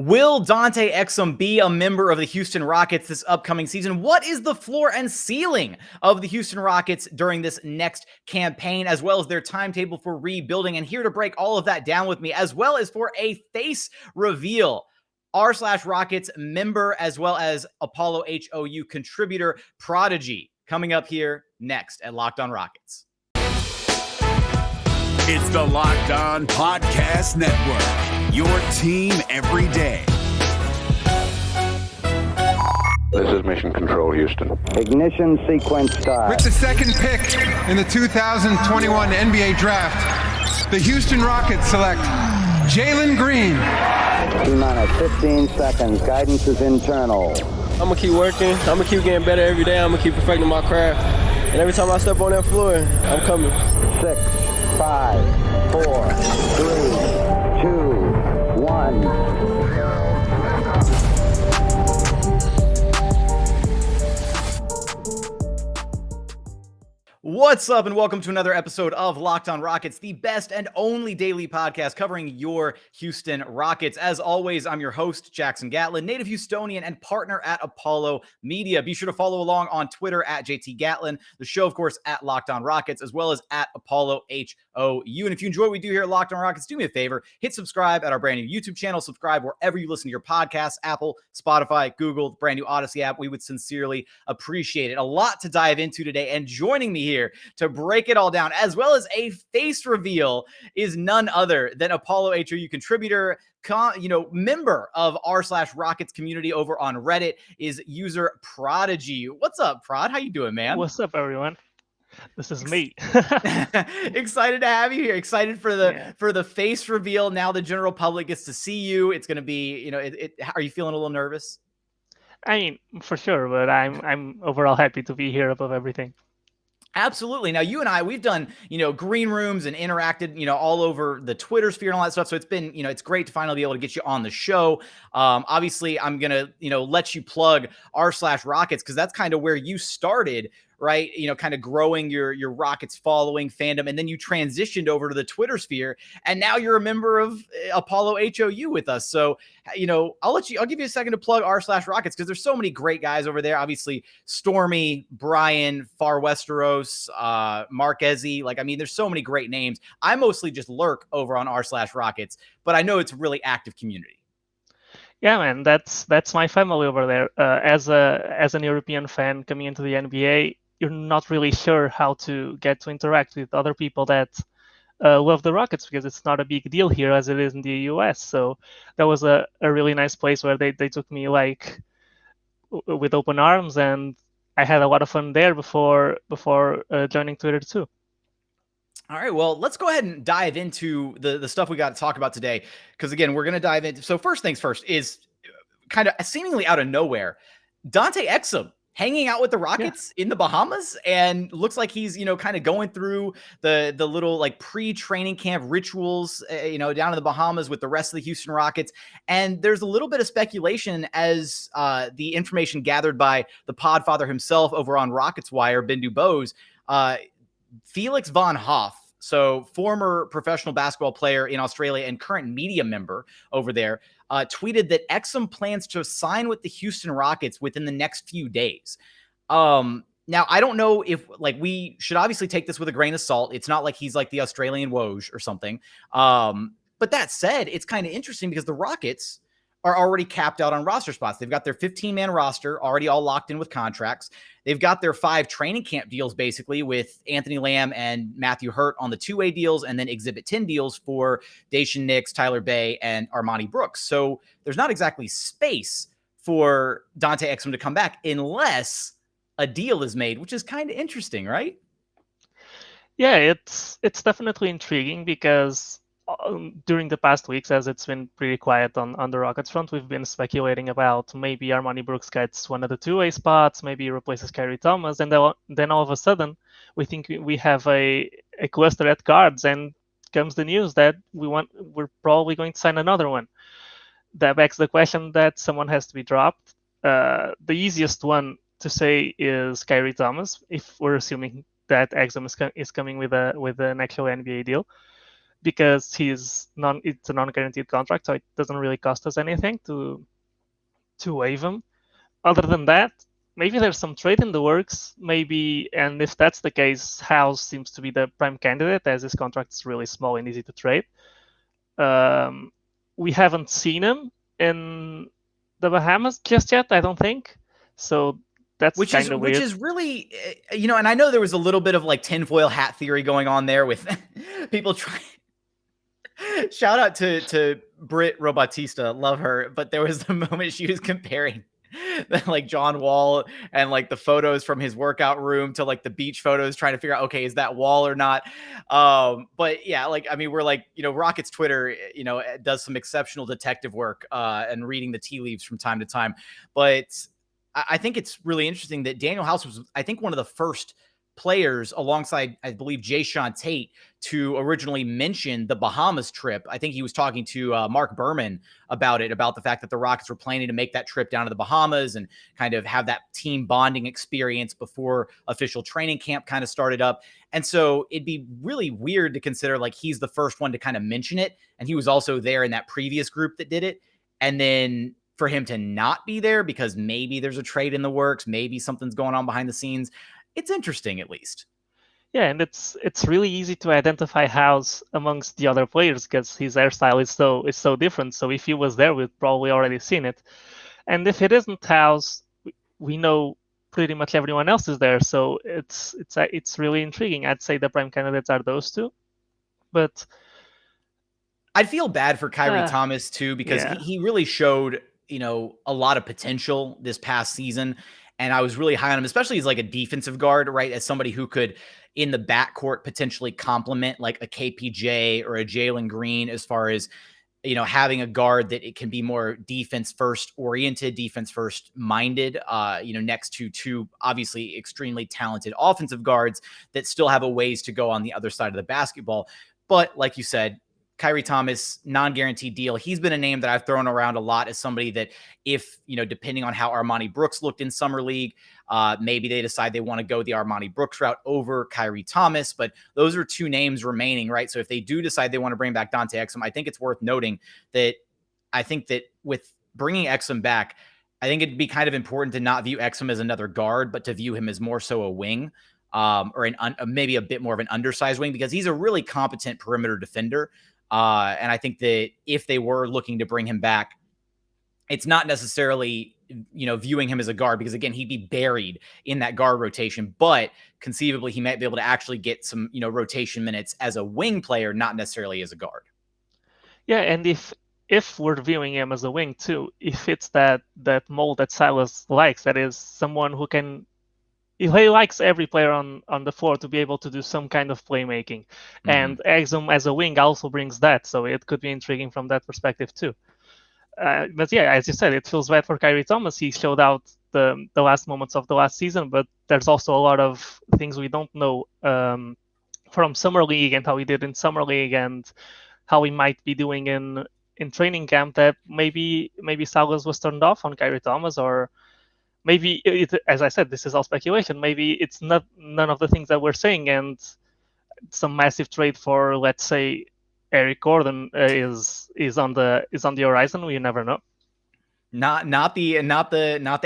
Will Dante Exum be a member of the Houston Rockets this upcoming season? What is the floor and ceiling of the Houston Rockets during this next campaign, as well as their timetable for rebuilding? And here to break all of that down with me, as well as for a face reveal, r/Rockets member, as well as Apollo HOU contributor, ProdiG, coming up here next at Locked On Rockets. It's the Locked On Podcast Network, your team every day. This is Mission Control, Houston. Ignition sequence start. With the second pick in the 2021 NBA Draft, the Houston Rockets select Jalen Green. T-minus 15 seconds. Guidance is internal. I'm going to keep working. I'm going to keep getting better every day. I'm going to keep perfecting my craft. And every time I step on that floor, I'm coming. 6, 5, 4, 3, 2, 1. What's up, and welcome to another episode of Locked On Rockets, the best and only daily podcast covering your Houston Rockets. As always, I'm your host, Jackson Gatlin, native Houstonian and partner at Apollo Media. Be sure to follow along on Twitter at JT Gatlin, the show, of course, at Locked On Rockets, as well as at Apollo HOU. And if you enjoy what we do here at Locked On Rockets, do me a favor, hit subscribe at our brand new YouTube channel, subscribe wherever you listen to your podcasts, Apple, Spotify, Google, the brand new Odyssey app. We would sincerely appreciate it. A lot to dive into today, and joining me here to break it all down, as well as a face reveal, is none other than Apollo HOU contributor, member of r/Rockets community over on Reddit, is user ProdiG. What's up, Prod? How you doing, man? What's up, everyone? This is me. Excited to have you here. Excited for the face reveal. Now the general public gets to see you. It's going to be, are you feeling a little nervous? I mean, for sure, but I'm overall happy to be here above everything. Absolutely. Now, you and I, we've done, green rooms and interacted, all over the Twitter sphere and all that stuff. So it's been, it's great to finally be able to get you on the show. Obviously, I'm going to, let you plug r/Rockets, because that's kind of where you started, right? Kind of growing your Rockets following, fandom, and then you transitioned over to the Twitter sphere, and now you're a member of Apollo HOU with us. So, I'll give you a second to plug r/Rockets, because there's so many great guys over there. Obviously, Stormy, Brian, Far Westeros, Marquezi. There's so many great names. I mostly just lurk over on r/Rockets, but I know it's a really active community. Yeah, man, that's my family over there. As an European fan coming into the NBA, you're not really sure how to get to interact with other people that love the Rockets, because it's not a big deal here as it is in the US. So that was a really nice place where they took me with open arms, and I had a lot of fun there before joining Twitter too. All right, well, let's go ahead and dive into the stuff we got to talk about today, because, again, we're going to dive into. So first things first is kind of seemingly out of nowhere, Dante Exum hanging out with the Rockets in the Bahamas, and looks like he's, kind of going through the little pre-training camp rituals, down in the Bahamas with the rest of the Houston Rockets. And there's a little bit of speculation, as the information gathered by the podfather himself over on Rockets Wire, Ben Dubose, Felix Von Hoff, so former professional basketball player in Australia and current media member over there, tweeted that Exum plans to sign with the Houston Rockets within the next few days. Now, I don't know if we should obviously take this with a grain of salt. It's not like he's like the Australian Woj or something. But that said, it's kind of interesting because the Rockets are already capped out on roster spots. They've got their 15-man roster already all locked in with contracts. They've got their 5 training camp deals, basically, with Anthony Lamb and Matthew Hurt on the 2-way deals, and then Exhibit 10 deals for Daishen Nix, Tyler Bay, and Armani Brooks. So there's not exactly space for Dante Exum to come back unless a deal is made, which is kind of interesting, right? Yeah, it's definitely intriguing, because during the past weeks, as it's been pretty quiet on the Rockets front, we've been speculating about maybe Armani Brooks gets one of the 2-way spots, maybe replaces Kyrie Thomas, and then all of a sudden we think we have a cluster at guards, and comes the news that we're probably going to sign another one. That begs the question that someone has to be dropped. The easiest one to say is Kyrie Thomas, if we're assuming that Exum is coming with an actual NBA deal. because it's a non-guaranteed contract, so it doesn't really cost us anything to waive him. Other than that, maybe there's some trade in the works, maybe, and if that's the case, House seems to be the prime candidate, as his contract is really small and easy to trade. We haven't seen him in the Bahamas just yet, I don't think. So that's kind of weird. Which is really, and I know there was a little bit of like tinfoil hat theory going on there with people trying. Shout out to Britt Robatista, love her. But there was the moment she was comparing like John Wall and like the photos from his workout room to like the beach photos, trying to figure out, okay, is that Wall or not? But yeah, like, I mean, we're like, Rockets Twitter, does some exceptional detective work and reading the tea leaves from time to time. But I think it's really interesting that Daniel House was, I think, one of the first players alongside, I believe, Jae'Sean Tate to originally mention the Bahamas trip. I think he was talking to Mark Berman about the fact that the Rockets were planning to make that trip down to the Bahamas and kind of have that team bonding experience before official training camp kind of started up. And so it'd be really weird to consider like he's the first one to kind of mention it. And he was also there in that previous group that did it. And then for him to not be there because maybe there's a trade in the works, maybe something's going on behind the scenes. It's interesting, at least. Yeah, and it's really easy to identify House amongst the other players because his hairstyle is so different. So if he was there, we'd probably already seen it. And if it isn't House, we know pretty much everyone else is there. So it's really intriguing. I'd say the prime candidates are those two, but I'd feel bad for Kyrie Thomas too because he really showed a lot of potential this past season. And I was really high on him, especially as like a defensive guard, right? As somebody who could, in the backcourt, potentially complement like a KPJ or a Jalen Green as far as, having a guard that it can be more defense first oriented, defense first minded, next to two obviously extremely talented offensive guards that still have a ways to go on the other side of the basketball. But like you said, Kyrie Thomas, non-guaranteed deal. He's been a name that I've thrown around a lot as somebody that if, depending on how Armani Brooks looked in summer league, maybe they decide they want to go the Armani Brooks route over Kyrie Thomas, but those are two names remaining, right? So if they do decide they want to bring back Dante Exum, I think it's worth noting that I think that with bringing Exum back, I think it'd be kind of important to not view Exum as another guard, but to view him as more so a wing. Or maybe a bit more of an undersized wing because he's a really competent perimeter defender. And I think that if they were looking to bring him back, it's not necessarily, viewing him as a guard because, again, he'd be buried in that guard rotation. But conceivably, he might be able to actually get some, rotation minutes as a wing player, not necessarily as a guard. Yeah, and if we're viewing him as a wing too, if it's that mold that Silas likes, that is someone who can. He likes every player on the floor to be able to do some kind of playmaking. Mm-hmm. And Exum as a wing also brings that. So it could be intriguing from that perspective too. But yeah, as you said, it feels bad for Kyrie Thomas. He showed out the last moments of the last season, but there's also a lot of things we don't know from Summer League and how he did in Summer League and how he might be doing in training camp that maybe Silas was turned off on Kyrie Thomas or maybe, as I said, this is all speculation. Maybe it's not none of the things that we're saying, and some massive trade for, let's say, Eric Gordon is on the horizon. We never know. Not the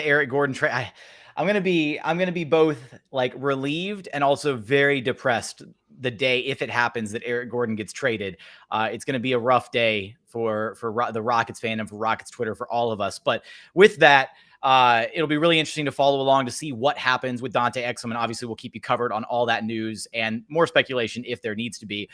Eric Gordon trade. I'm gonna be both like relieved and also very depressed the day if it happens that Eric Gordon gets traded. It's gonna be a rough day for the Rockets fan and for Rockets Twitter for all of us. But with that. It'll be really interesting to follow along to see what happens with Dante Exum, and obviously we'll keep you covered on all that news and more speculation if there needs to be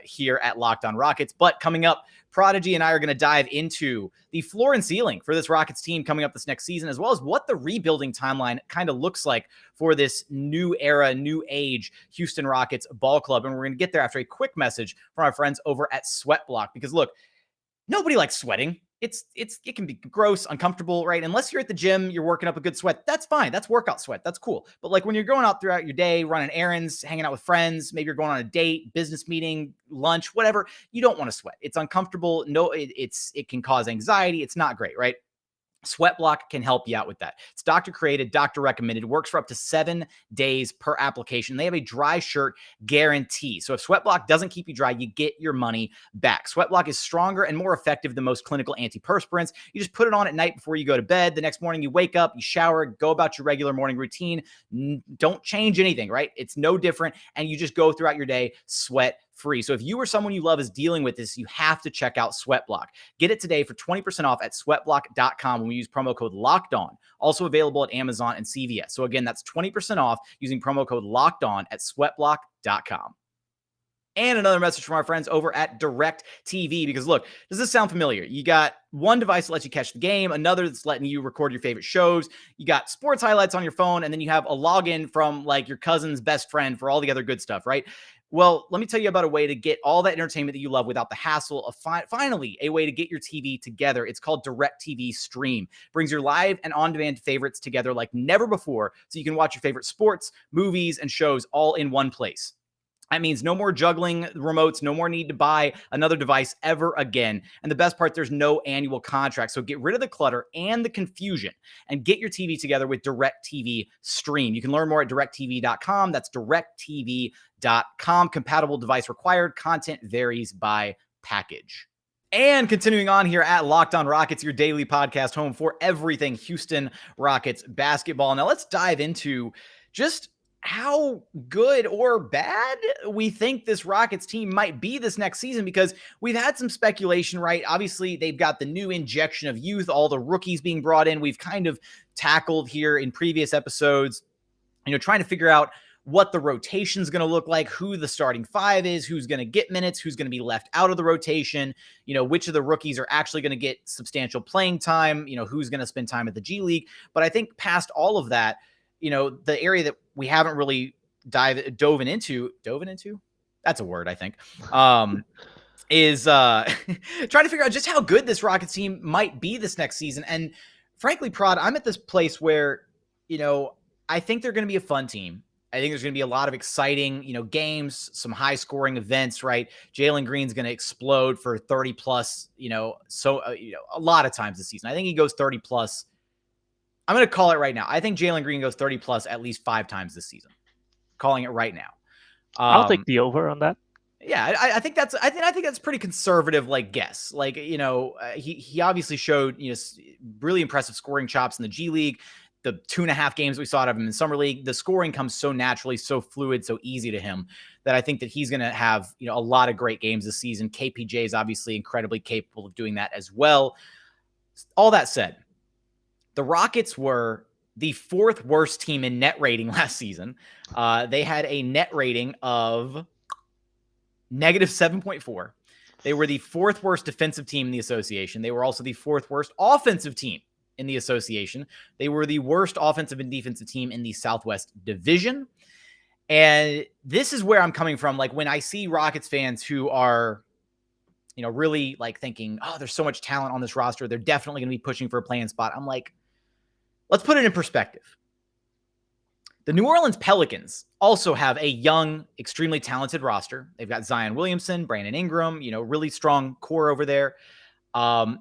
here at Locked On Rockets. But coming up, ProdiG and I are going to dive into the floor and ceiling for this Rockets team coming up this next season, as well as what the rebuilding timeline kind of looks like for this new era, new age Houston Rockets ball club. And we're going to get there after a quick message from our friends over at Sweatblock, because look, nobody likes sweating. It can be gross, uncomfortable, right? Unless you're at the gym, you're working up a good sweat. That's fine. That's workout sweat. That's cool. But like when you're going out throughout your day, running errands, hanging out with friends, maybe you're going on a date, business meeting, lunch, whatever, you don't want to sweat. It's uncomfortable. No, it can cause anxiety. It's not great, right? Sweatblock can help you out with that. It's doctor created, doctor recommended, works for up to 7 days per application. They have a dry shirt guarantee. So if Sweatblock doesn't keep you dry, you get your money back. Sweatblock is stronger and more effective than most clinical antiperspirants. You just put it on at night before you go to bed. The next morning you wake up, you shower, go about your regular morning routine. Don't change anything, right? It's no different. And you just go throughout your day sweat free. So if you or someone you love is dealing with this, you have to check out Sweatblock. Get it today for 20% off at sweatblock.com when we use promo code LOCKEDON. Also available at Amazon and CVS. So again, that's 20% off using promo code LOCKEDON at sweatblock.com. And another message from our friends over at DirecTV, because look, does this sound familiar? You got one device that lets you catch the game, another that's letting you record your favorite shows. You got sports highlights on your phone, and then you have a login from like your cousin's best friend for all the other good stuff, right? Well, let me tell you about a way to get all that entertainment that you love without the hassle of finally a way to get your TV together. It's called DirecTV Stream. Brings your live and on-demand favorites together like never before, so you can watch your favorite sports, movies, and shows all in one place. That means no more juggling remotes, no more need to buy another device ever again. And the best part, there's no annual contract. So get rid of the clutter and the confusion and get your TV together with DirecTV Stream. You can learn more at directtv.com. That's directtv.com. Compatible device required. Content varies by package. And continuing on here at Locked On Rockets, your daily podcast home for everything Houston Rockets basketball. Now let's dive into just how good or bad we think this Rockets team might be this next season, because we've had some speculation, right? Obviously, they've got the new injection of youth, all the rookies being brought in. We've kind of tackled here in previous episodes, trying to figure out what the rotation is going to look like, who the starting five is, who's going to get minutes, who's going to be left out of the rotation, which of the rookies are actually going to get substantial playing time, who's going to spend time at the G League. But I think past all of that, the area that we haven't really dove into, that's a word, I think, is trying to figure out just how good this Rockets team might be this next season. And frankly, Prod, I'm at this place where, I think they're going to be a fun team. I think there's going to be a lot of exciting, games, some high scoring events, right? Jalen Green's going to explode for 30 plus, a lot of times this season. I think he goes 30 plus. I'm going to call it right now. I think Jalen Green goes 30 plus at least 5 times this season. Calling it right now. I'll take the over on that. Yeah, I think that's pretty conservative, guess. He obviously showed really impressive scoring chops in the G League. The 2.5 games we saw out of him in Summer League, the scoring comes so naturally, so fluid, so easy to him that I think that he's going to have a lot of great games this season. KPJ is obviously incredibly capable of doing that as well. All that said, the Rockets were the 4th worst team in net rating last season. They had a net rating of negative 7.4. They were the 4th worst defensive team in the association. They were also the 4th worst offensive team in the association. They were the worst offensive and defensive team in the Southwest Division. And this is where I'm coming from. When I see Rockets fans who are really thinking, oh, there's so much talent on this roster, they're definitely going to be pushing for a play-in spot. I'm like, let's put it in perspective. The New Orleans Pelicans also have a young, extremely talented roster. They've got Zion Williamson, Brandon Ingram, really strong core over there.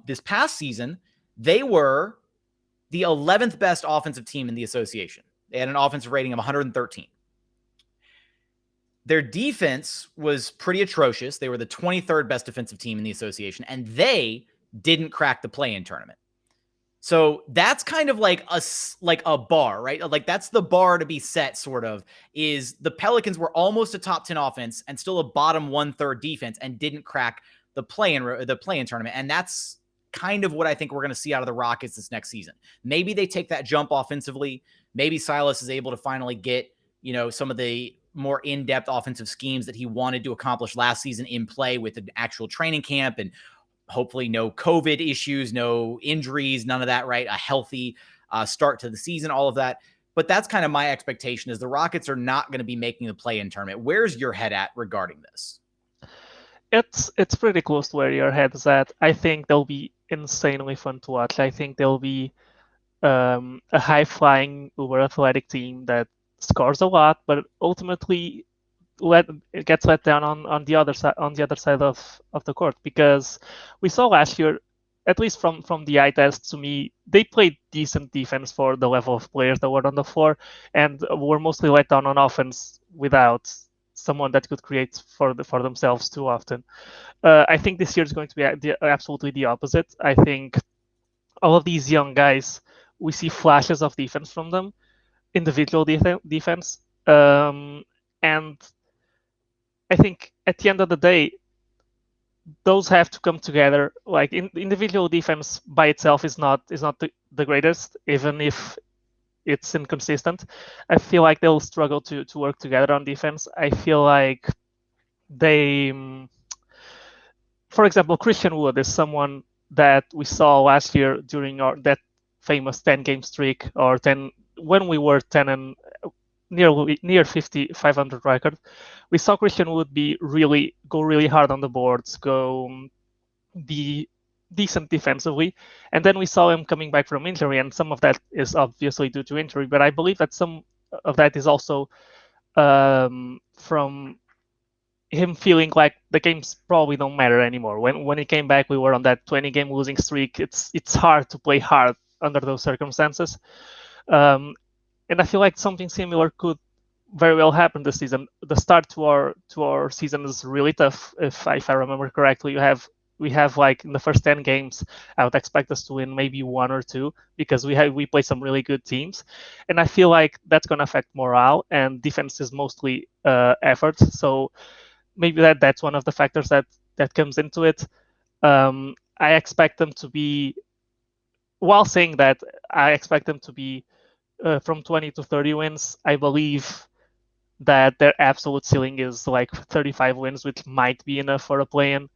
This past season, they were the 11th best offensive team in the association. They had an offensive rating of 113. Their defense was pretty atrocious. They were the 23rd best defensive team in the association, and they didn't crack the play-in tournament. So that's kind of like a bar, right? That's the bar to be set, sort of, is the Pelicans were almost a top 10 offense and still a bottom 1/3 defense and didn't crack the play-in tournament. And that's kind of what I think we're going to see out of the Rockets this next season. Maybe they take that jump offensively. Maybe Silas is able to finally get, some of the more in-depth offensive schemes that he wanted to accomplish last season in play with an actual training camp, and hopefully no COVID issues, no injuries, none of that, right? A healthy start to the season, all of that. But that's kind of my expectation, is the Rockets are not going to be making the play-in tournament. Where's your head at regarding this? It's pretty close to where your head is at. I think they'll be insanely fun to watch. I think they'll be a high-flying, uber-athletic team that scores a lot, but ultimately it gets let down on the other side of the court, because we saw last year at least from the eye test, to me, they played decent defense for the level of players that were on the floor, and were mostly let down on offense without someone that could create for themselves too often. I think this year is going to be absolutely the opposite. I think all of these young guys, we see flashes of defense from them, individual defense, and I think at the end of the day, those have to come together. Like individual defense by itself is not the greatest, even if it's inconsistent. I feel like they'll struggle to work together on defense. I feel like they, for example, Christian Wood is someone that we saw last year during that famous 10-game streak, or 10 when we were 10 and near 500 record. We saw Christian Wood go really hard on the boards, be decent defensively, and then we saw him coming back from injury, and some of that is obviously due to injury, but I believe that some of that is also from him feeling like the games probably don't matter anymore. When he came back, we were on that 20-game losing streak. It's hard to play hard under those circumstances, and I feel like something similar could very well happen this season. The start to our season is really tough. If I remember correctly, we have like in the first 10 games, I would expect us to win maybe 1 or 2, because we play some really good teams, and I feel like that's going to affect morale, and defense is mostly effort. So maybe that's one of the factors that comes into it. I expect them to be, while saying that, I expect them to be from 20 to 30 wins. I believe that their absolute ceiling is like 35 wins, which might be enough for a play-in.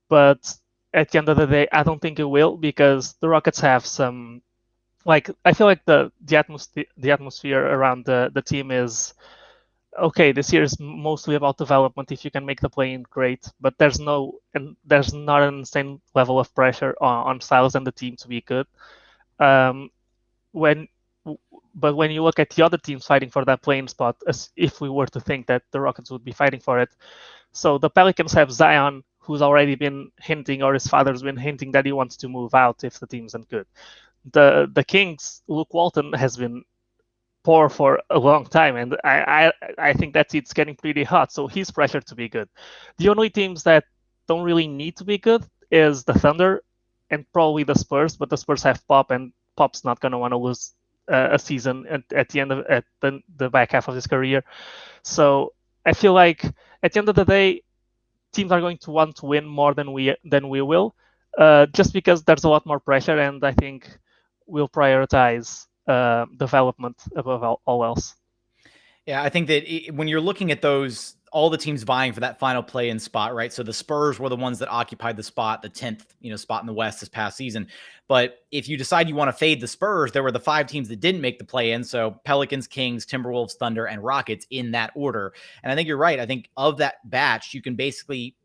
But at the end of the day, I don't think it will, because the Rockets have some, like, I feel like the atmosphere around the team is okay. This year is mostly about development. If you can make the play-in, great. But there's not an insane level of pressure on Silas and the team to be good. But when you look at the other teams fighting for that play-in spot, as if we were to think that the Rockets would be fighting for it, so the Pelicans have Zion, who's already been hinting, or his father's been hinting, that he wants to move out if the team isn't good. The Kings, Luke Walton has been poor for a long time, and I think that it's getting pretty hot, so he's pressured to be good. The only teams that don't really need to be good is the Thunder and probably the Spurs, but the Spurs have Pop, and Pop's not going to want to lose a season at the back half of his career. So I feel like at the end of the day, teams are going to want to win more than we will, just because there's a lot more pressure, and I think we'll prioritize development above all else. Yeah, I think that when you're looking at those, all the teams vying for that final play-in spot, right? So the Spurs were the ones that occupied the 10th, spot in the West this past season. But if you decide you want to fade the Spurs, there were the 5 teams that didn't make the play-in. So Pelicans, Kings, Timberwolves, Thunder, and Rockets in that order. And I think you're right. I think of that batch, you can basically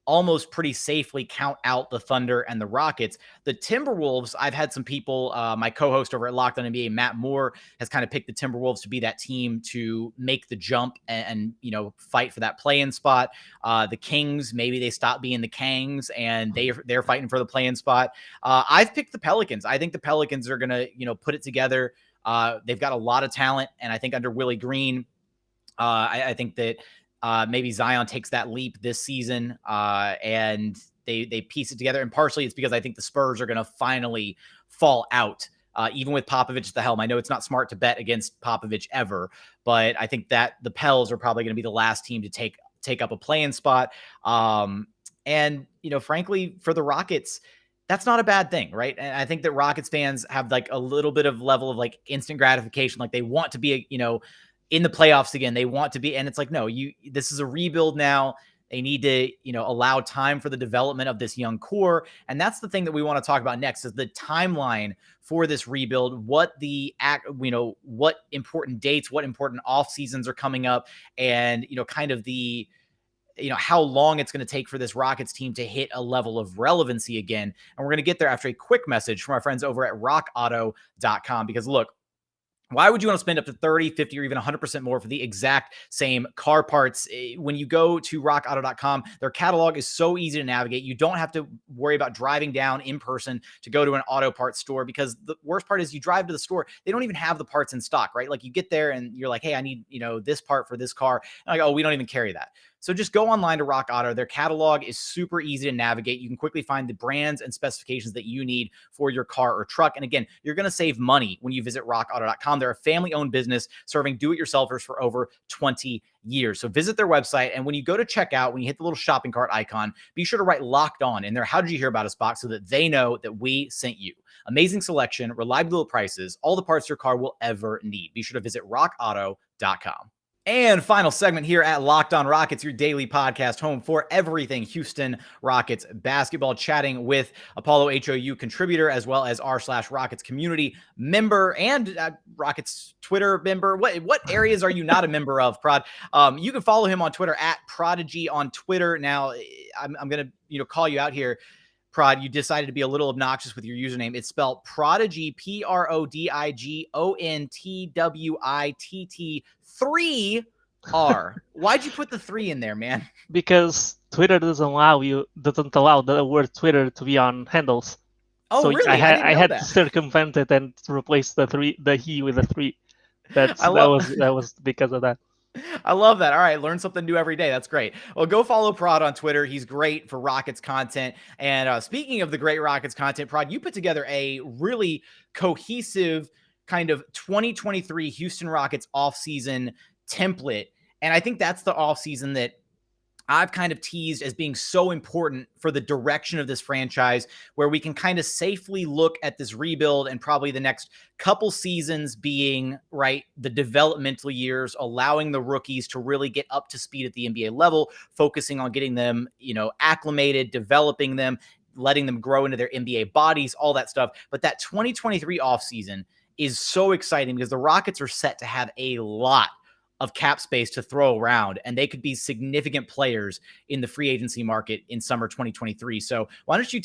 almost pretty safely count out the Thunder and the Rockets. The Timberwolves, I've had some people, my co-host over at Locked On NBA, Matt Moore, has kind of picked the Timberwolves to be that team to make the jump and fight for that play-in spot. The Kings, maybe they stop being the Kangs and they're fighting for the play-in spot. I've picked the Pelicans. I think the Pelicans are going to, put it together. They've got a lot of talent, and I think under Willie Green, I think that maybe Zion takes that leap this season, and they piece it together. And partially it's because I think the Spurs are going to finally fall out, even with Popovich at the helm. I know it's not smart to bet against Popovich ever, but I think that the Pels are probably going to be the last team to take up a play-in spot. And frankly, for the Rockets, that's not a bad thing, right? And I think that Rockets fans have like a little bit of level of like instant gratification. Like they want to be, in the playoffs again. They want to be, and it's like, no, this is a rebuild now. They need to, allow time for the development of this young core. And that's the thing that we want to talk about next, is the timeline for this rebuild, what important dates, what important off seasons are coming up, and, kind of the, how long it's going to take for this Rockets team to hit a level of relevancy again. And we're going to get there after a quick message from our friends over at rockauto.com, because look, Why would you want to spend up to 30, 50, or even 100% more for the exact same car parts? When you go to rockauto.com, their catalog is so easy to navigate. You don't have to worry about driving down in person to go to an auto parts store, because the worst part is you drive to the store, they don't even have the parts in stock, right? Like you get there and you're like, hey, I need, this part for this car. And like, oh, we don't even carry that. So just go online to Rock Auto. Their catalog is super easy to navigate. You can quickly find the brands and specifications that you need for your car or truck. And again, you're going to save money when you visit rockauto.com. They're a family-owned business serving do-it-yourselfers for over 20 years. So visit their website, and when you go to checkout, when you hit the little shopping cart icon, be sure to write Locked On in there. How did you hear about us box, so that they know that we sent you. Amazing selection, reliable prices, all the parts your car will ever need. Be sure to visit rockauto.com. And final segment here at Locked On Rockets, your daily podcast home for everything Houston Rockets basketball, chatting with Apollo HOU contributor, as well as r/Rockets community member and Rockets Twitter member. What areas are you not a member of, Prod? You can follow him on Twitter at ProdiG on Twitter. Now, I'm going to call you out here. Prod, you decided to be a little obnoxious with your username. It's spelled ProdiG, ProdiGontwittt 3R. Why'd you put the 3 in there, man? Because Twitter doesn't allow the word Twitter to be on handles. Oh, so really? I had to circumvent it and replace the he with a 3. That was because of that. I love that. All right, learn something new every day. That's great. Well, go follow Prod on Twitter. He's great for Rockets content. And speaking of the great Rockets content, Prod, you put together a really cohesive kind of 2023 Houston Rockets offseason template. And I think that's the offseason that I've kind of teased as being so important for the direction of this franchise, where we can kind of safely look at this rebuild and probably the next couple seasons being, right, the developmental years, allowing the rookies to really get up to speed at the NBA level, focusing on getting them, acclimated, developing them, letting them grow into their NBA bodies, all that stuff. But that 2023 offseason is so exciting because the Rockets are set to have a lot of cap space to throw around, and they could be significant players in the free agency market in summer 2023. So why don't you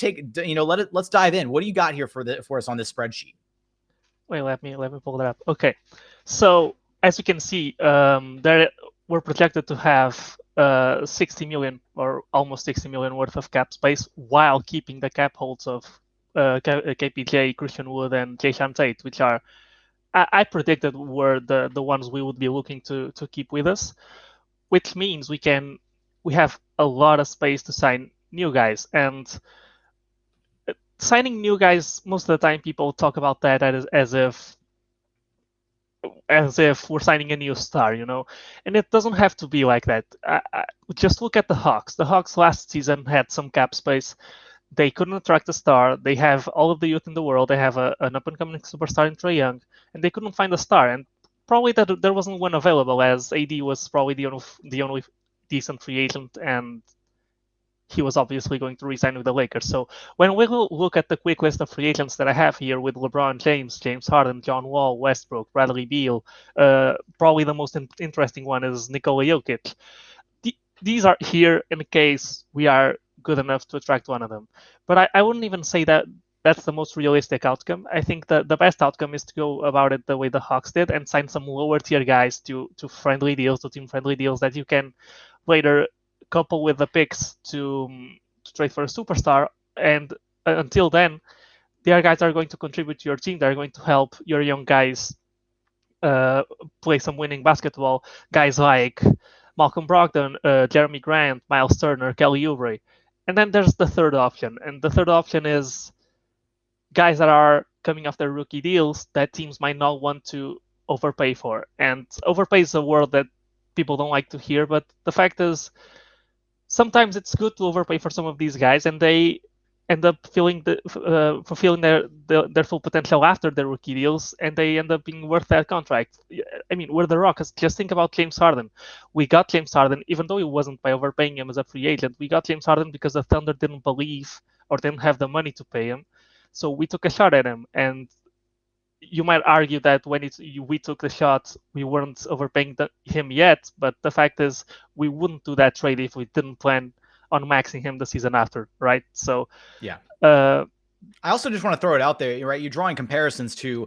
let's dive in. What do you got here for us on this spreadsheet? Wait, let me pull that up. Okay. So as you can see, we're projected to have 60 million or almost 60 million worth of cap space while keeping the cap holds of KPJ, Christian Wood, and Jae'Sean Tate, which are I predicted were the ones we would be looking to keep with us, which means we have a lot of space to sign new guys. And signing new guys, most of the time people talk about that as if we're signing a new star, and it doesn't have to be like that. Just look at the Hawks. The Hawks last season had some cap space. They couldn't attract a star. They have all of the youth in the world. They have an up-and-coming superstar in Trae Young, and they couldn't find a star. And probably that there wasn't one available, as AD was probably the only decent free agent, and he was obviously going to resign with the Lakers. So when we look at the quick list of free agents that I have here with LeBron James, James Harden, John Wall, Westbrook, Bradley Beal, probably the most interesting one is Nikola Jokic. These are here in case we are good enough to attract one of them. But I wouldn't even say that that's the most realistic outcome. I think the best outcome is to go about it the way the Hawks did and sign some lower tier guys to friendly deals, to team friendly deals that you can later couple with the picks to trade for a superstar. And until then, the other guys are going to contribute to your team. They're going to help your young guys play some winning basketball. Guys like Malcolm Brogdon, Jeremy Grant, Miles Turner, Kelly Oubre. And then there's the third option. And the third option is guys that are coming off their rookie deals that teams might not want to overpay for. And overpay is a word that people don't like to hear. But the fact is, sometimes it's good to overpay for some of these guys, and they end up fulfilling their full potential after their rookie deals, and they end up being worth that contract. I mean, we're the Rockets. Just think about James Harden. We got James Harden, even though it wasn't by overpaying him as a free agent. We got James Harden because the Thunder didn't believe or didn't have the money to pay him. So we took a shot at him. And you might argue that when we took the shot, we weren't overpaying him yet. But the fact is, we wouldn't do that trade if we didn't plan on maxing him the season after, right? So yeah. I also just want to throw it out there, right? You're drawing comparisons to,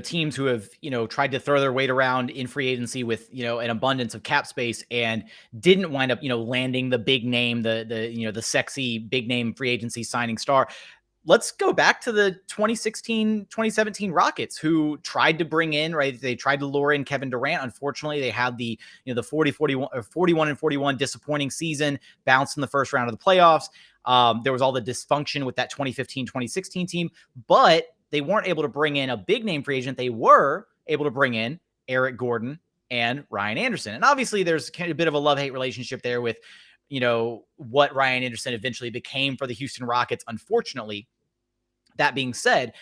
teams who have, tried to throw their weight around in free agency with, an abundance of cap space and didn't wind up, landing the big name, the sexy big name free agency signing star. Let's go back to the 2016, 2017 Rockets, who tried to bring in, right? They tried to lure in Kevin Durant. Unfortunately, they had the 41 and 41 disappointing season, bounced in the first round of the playoffs. There was all the dysfunction with that 2015, 2016 team, but they weren't able to bring in a big name free agent. They were able to bring in Eric Gordon and Ryan Anderson. And obviously there's kind of a bit of a love-hate relationship there with, what Ryan Anderson eventually became for the Houston Rockets, unfortunately. That being said,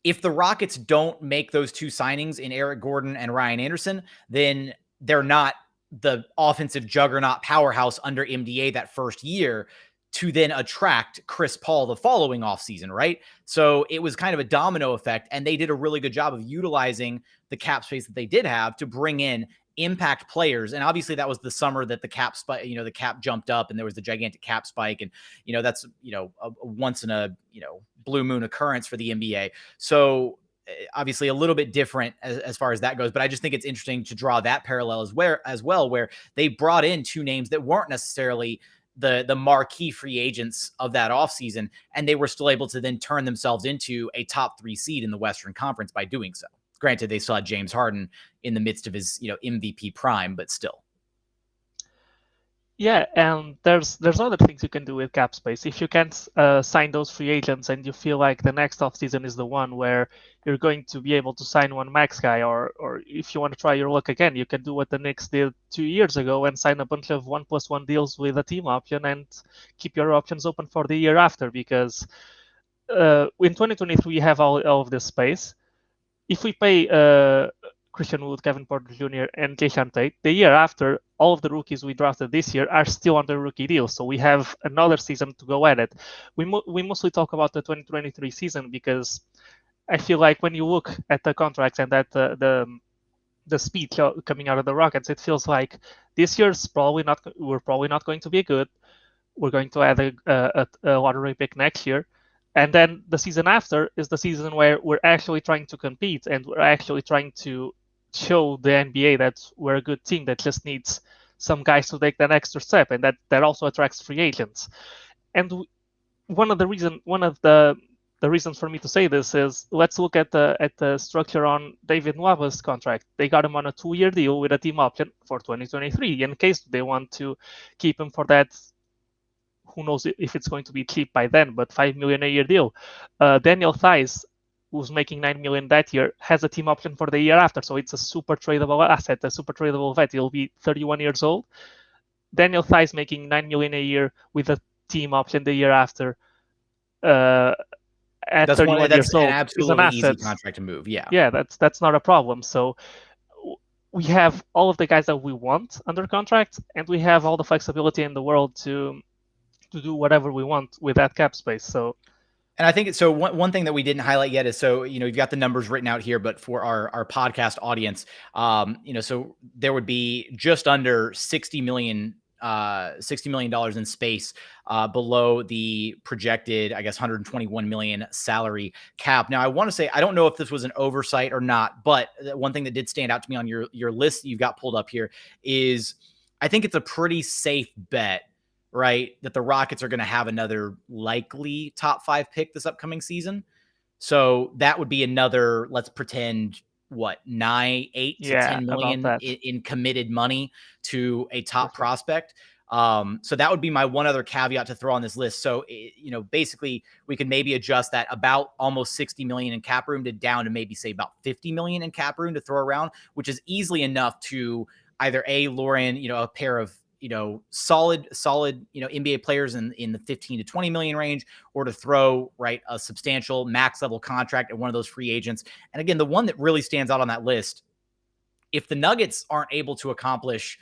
if the Rockets don't make those two signings in Eric Gordon and Ryan Anderson, then they're not the offensive juggernaut powerhouse under MDA that first year to then attract Chris Paul the following offseason, right? So it was kind of a domino effect, and they did a really good job of utilizing the cap space that they did have to bring in impact players. And obviously that was the summer that the cap spike, the cap jumped up and there was the gigantic cap spike. And, that's, a once in a, blue moon occurrence for the NBA. So obviously a little bit different as far as that goes, but I just think it's interesting to draw that parallel as well, where they brought in two names that weren't necessarily the marquee free agents of that offseason, and they were still able to then turn themselves into a top 3 seed in the Western Conference by doing so. Granted, they still had James Harden in the midst of his, MVP prime, but still. Yeah, and there's other things you can do with cap space. If you can't sign those free agents and you feel like the next offseason is the one where you're going to be able to sign one max guy, or if you want to try your luck again, you can do what the Knicks did 2 years ago and sign a bunch of 1+1 deals with a team option and keep your options open for the year after, because in 2023 you have all of this space. If we pay Christian Wood, Kevin Porter Jr., and Jae'Sean Tate, the year after, all of the rookies we drafted this year are still on their rookie deal. So we have another season to go at it. We mostly talk about the 2023 season because I feel like when you look at the contracts and at the speed coming out of the Rockets, it feels like this year's we're probably not going to be good. We're going to add a lottery pick next year. And then the season after is the season where we're actually trying to compete and we're actually trying to show the NBA that we're a good team that just needs some guys to take that extra step, and that also attracts free agents. And one of the reasons for me to say this is, let's look at the structure on David Nwaba's contract. They got him on a 2-year deal with a team option for 2023 in case they want to keep him for that. Who knows if it's going to be cheap by then, but $5 million a year deal. Daniel Theis, who's making $9 million that year, has a team option for the year after. So it's a super tradable asset, a super tradable vet. He'll be 31 years old. Daniel Theis making $9 million a year with a team option the year after. At 31 years old, an absolutely easy contract to move. Yeah, that's not a problem. So we have all of the guys that we want under contract, and we have all the flexibility in the world to do whatever we want with that cap space. So, and I think so. One thing that we didn't highlight yet is, so, you've got the numbers written out here, but for our podcast audience, so there would be just under $60 million in space below the projected, I guess, $121 million salary cap. Now, I want to say, I don't know if this was an oversight or not, but one thing that did stand out to me on your list that you've got pulled up here is, I think it's a pretty safe bet, right, that the Rockets are going to have another likely top 5 pick this upcoming season. So that would be another, let's pretend, what, 8 to 10 million in committed money to a top prospect. So that would be my one other caveat to throw on this list. So, basically we could maybe adjust that about almost 60 million in cap room down to maybe say about 50 million in cap room to throw around, which is easily enough to either lure in, a pair of, solid, NBA players in the 15 to 20 million range, or to throw, right, a substantial max level contract at one of those free agents. And again, the one that really stands out on that list, if the Nuggets aren't able to accomplish,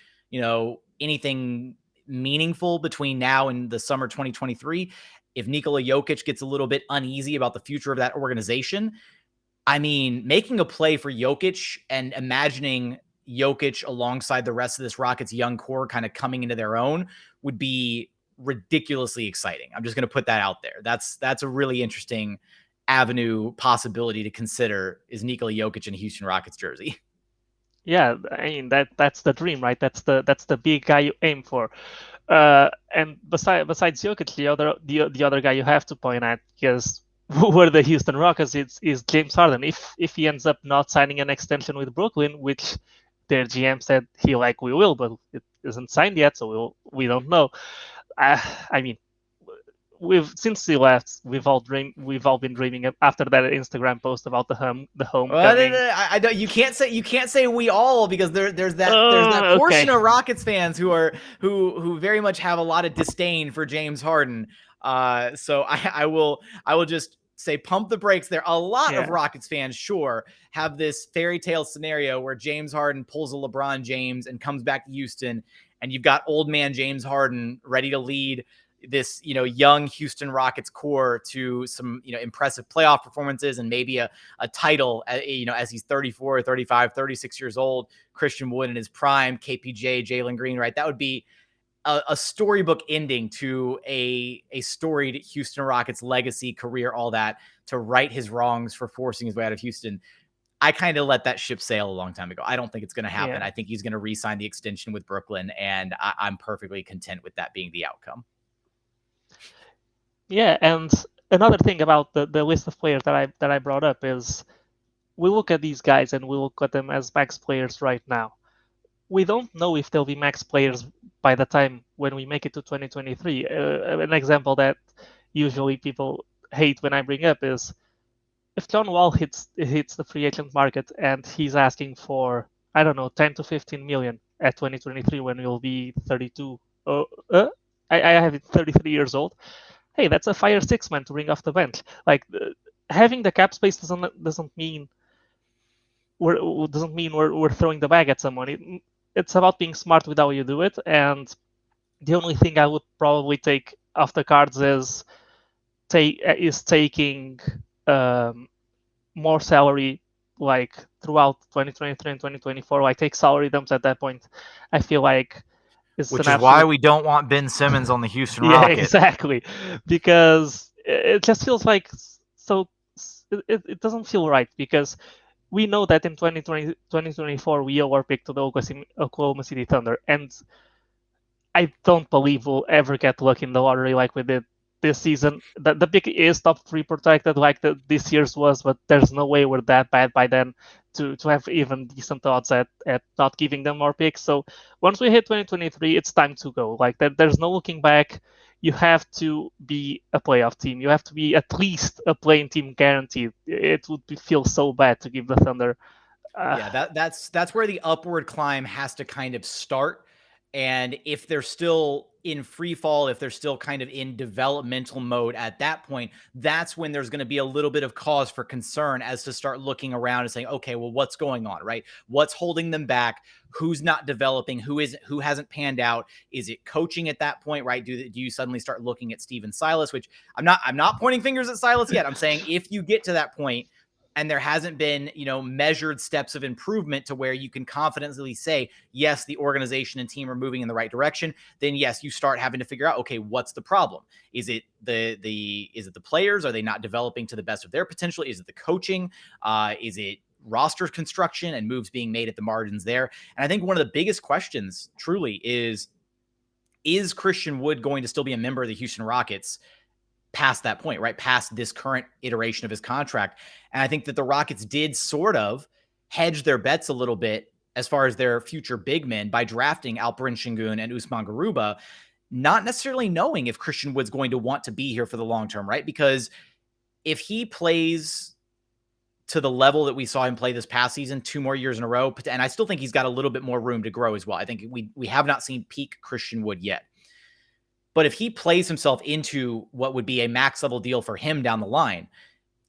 anything meaningful between now and the summer 2023, if Nikola Jokic gets a little bit uneasy about the future of that organization, I mean, making a play for Jokic and imagining Jokic alongside the rest of this Rockets young core kind of coming into their own would be ridiculously exciting. I'm just going to put that out there. That's a really interesting avenue possibility to consider, is Nikola Jokic in a Houston Rockets jersey. Yeah, I mean that's the dream, right? That's the big guy you aim for. And besides Jokic, the other guy you have to point at, because were the Houston Rockets, is James Harden. If he ends up not signing an extension with Brooklyn, which their GM said he likely will, but it isn't signed yet, so we don't know. I mean, since he left, we've all been dreaming after that Instagram post about the homecoming. I don't. You can't say we all, because there's that portion of Rockets fans who very much have a lot of disdain for James Harden. So I will just say pump the brakes there. A lot of Rockets fans, sure, have this fairy tale scenario where James Harden pulls a LeBron James and comes back to Houston, and you've got old man James Harden ready to lead this, young Houston Rockets core to some, impressive playoff performances and maybe a title, as he's 34, 35, 36 years old. Christian Wood in his prime, KPJ, Jalen Green, right? That would be a storybook ending to a storied Houston Rockets legacy, career, all that, to right his wrongs for forcing his way out of Houston. I kind of let that ship sail a long time ago. I don't think it's going to happen. I think he's going to re-sign the extension with Brooklyn, and I'm perfectly content with that being the outcome. Yeah, and another thing about the list of players that I brought up is, we look at these guys and we look at them as max players right now. We don't know if they'll be max players by the time when we make it to 2023. An example that usually people hate when I bring up is, if John Wall hits the free agent market and he's asking for, I don't know, 10 to 15 million at 2023 when we'll be 32. I have it 33 years old. Hey, that's a fire six man to bring off the bench. Like, having the cap space doesn't mean we're throwing the bag at someone. It's about being smart with how you do it. And the only thing I would probably take off the cards is taking more salary, like throughout 2023 and 2024. Like, take salary dumps at that point. I feel like. Which is why we don't want Ben Simmons on the Houston Rockets. Yeah, exactly. Because it just feels like it doesn't feel right, because we know that in 2024 we overpicked to the Oklahoma City Thunder, and I don't believe we'll ever get lucky in the lottery like we did this season. The pick is top 3 protected like this year's was, but there's no way we're that bad by then to have even decent odds at not giving them more picks. So once we hit 2023, it's time to go. Like, there's no looking back. You have to be a playoff team. You have to be at least a playing team guaranteed. It would feel so bad to give the Thunder. That's where the upward climb has to kind of start. And if they're still in free fall, if they're still kind of in developmental mode at that point, that's when there's going to be a little bit of cause for concern as to start looking around and saying, okay, well, what's going on, right? What's holding them back? Who's not developing? Who hasn't panned out? Is it coaching at that point, right? Do you suddenly start looking at Steven Silas, which I'm not pointing fingers at Silas yet. I'm saying if you get to that point, and there hasn't been, measured steps of improvement to where you can confidently say, yes, the organization and team are moving in the right direction, then yes, you start having to figure out, okay, what's the problem? Is it the players? Are they not developing to the best of their potential? Is it the coaching? Is it roster construction and moves being made at the margins there? And I think one of the biggest questions truly is Christian Wood going to still be a member of the Houston Rockets past that point, right? Past this current iteration of his contract. And I think that the Rockets did sort of hedge their bets a little bit as far as their future big men by drafting Alperen Şengün and Usman Garuba, not necessarily knowing if Christian Wood's going to want to be here for the long term, right? Because if he plays to the level that we saw him play this past season, 2 more years in a row, and I still think he's got a little bit more room to grow as well. I think we have not seen peak Christian Wood yet. But if he plays himself into what would be a max level deal for him down the line,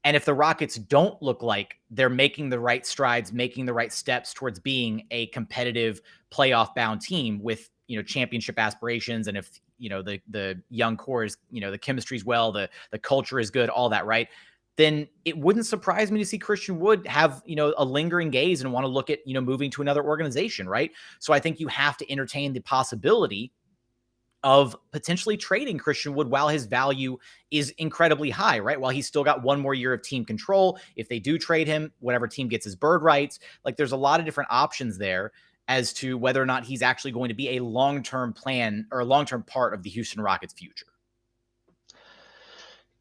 and if the Rockets don't look like they're making the right strides, making the right steps towards being a competitive playoff bound team with, championship aspirations, and if, the young core is, the chemistry's well, the culture is good, all that, right? Then it wouldn't surprise me to see Christian Wood have, a lingering gaze and want to look at, moving to another organization, right? So I think you have to entertain the possibility of potentially trading Christian Wood while his value is incredibly high, right? While he's still got one more year of team control. If they do trade him, whatever team gets his bird rights, like there's a lot of different options there as to whether or not he's actually going to be a long-term plan or a long-term part of the Houston Rockets future.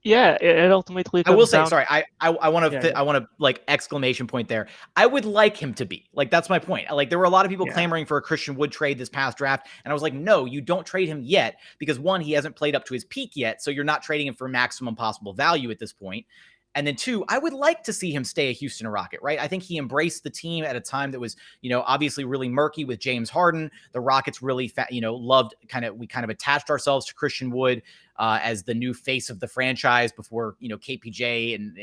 Yeah, it ultimately I will comes say, down. sorry, I want to, Yeah. I want to like exclamation point there. I would like him to be like, that's my point. Like there were a lot of people clamoring for a Christian Wood trade this past draft. And I was like, no, you don't trade him yet because one, he hasn't played up to his peak yet. So you're not trading him for maximum possible value at this point. And then two, I would like to see him stay a Houston Rocket, right? I think he embraced the team at a time that was, obviously really murky with James Harden. The Rockets really, loved we kind of attached ourselves to Christian Wood as the new face of the franchise before, KPJ and,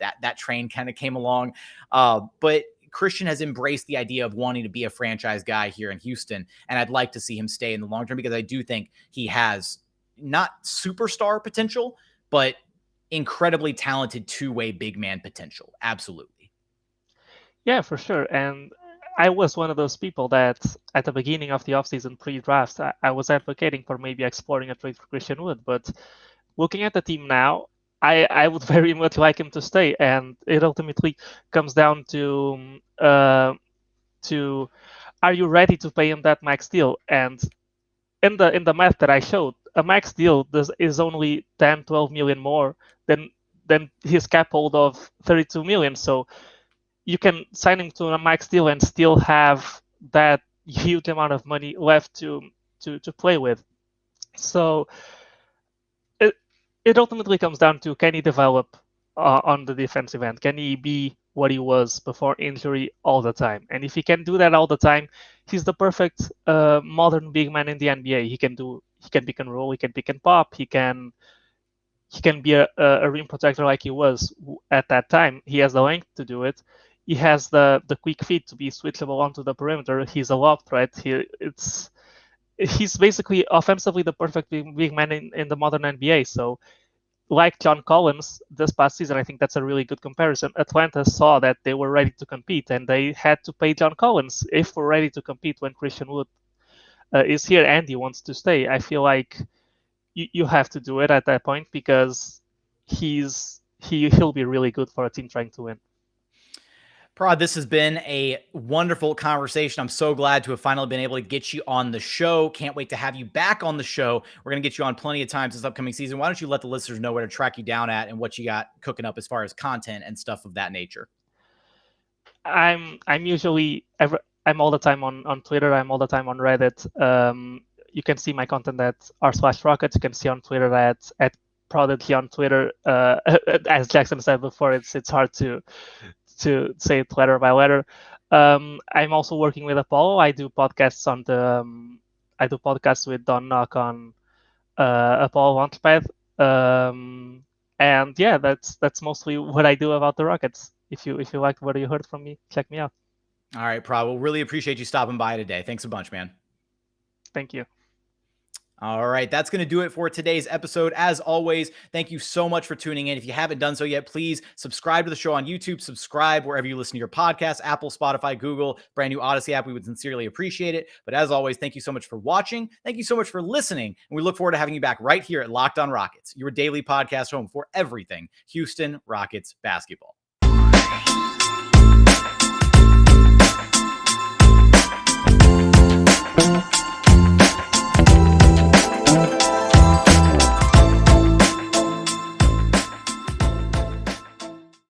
that train kind of came along. But Christian has embraced the idea of wanting to be a franchise guy here in Houston. And I'd like to see him stay in the long term because I do think he has not superstar potential, but incredibly talented two-way big man potential. Absolutely. Yeah, for sure. And I was one of those people that at the beginning of the offseason pre-draft, I was advocating for maybe exploring a trade for Christian Wood. But looking at the team now, I would very much like him to stay. And it ultimately comes down to are you ready to pay him that max deal? And in the math that I showed, a max deal is only 10, 12 million more than his cap hold of 32 million. So you can sign him to a max deal and still have that huge amount of money left to play with. So it ultimately comes down to, can he develop on the defensive end? Can he be what he was before injury all the time? And if he can do that all the time, he's the perfect modern big man in the NBA. He can pick and roll, he can pick and pop, he can be a rim protector like he was at that time. He has the length to do it. He has the quick feet to be switchable onto the perimeter. He's a lob threat. He's basically offensively the perfect big man in the modern NBA. So like John Collins this past season, I think that's a really good comparison. Atlanta saw that they were ready to compete and they had to pay John Collins. If we're ready to compete when Christian Wood is here and he wants to stay, I feel like you have to do it at that point because he'll be really good for a team trying to win. Prod, this has been a wonderful conversation. I'm so glad to have finally been able to get you on the show. Can't wait to have you back on the show. We're going to get you on plenty of times this upcoming season. Why don't you let the listeners know where to track you down at and what you got cooking up as far as content and stuff of that nature? I'm all the time on Twitter. I'm all the time on Reddit. You can see my content at r/Rockets. You can see on Twitter at ProdiG on Twitter. As Jackson said before, it's hard to say it letter by letter. I'm also working with Apollo. I do podcasts with Don Knock on Apollo Launchpad. And yeah, that's mostly what I do about the Rockets. If you liked what you heard from me, check me out. All right, Prod. We'll really appreciate you stopping by today. Thanks a bunch, man. Thank you. All right, that's going to do it for today's episode. As always, thank you so much for tuning in. If you haven't done so yet, please subscribe to the show on YouTube, subscribe wherever you listen to your podcasts, Apple, Spotify, Google, brand new Odyssey app. We would sincerely appreciate it. But as always, thank you so much for watching. Thank you so much for listening. And we look forward to having you back right here at Locked On Rockets, your daily podcast home for everything Houston Rockets basketball.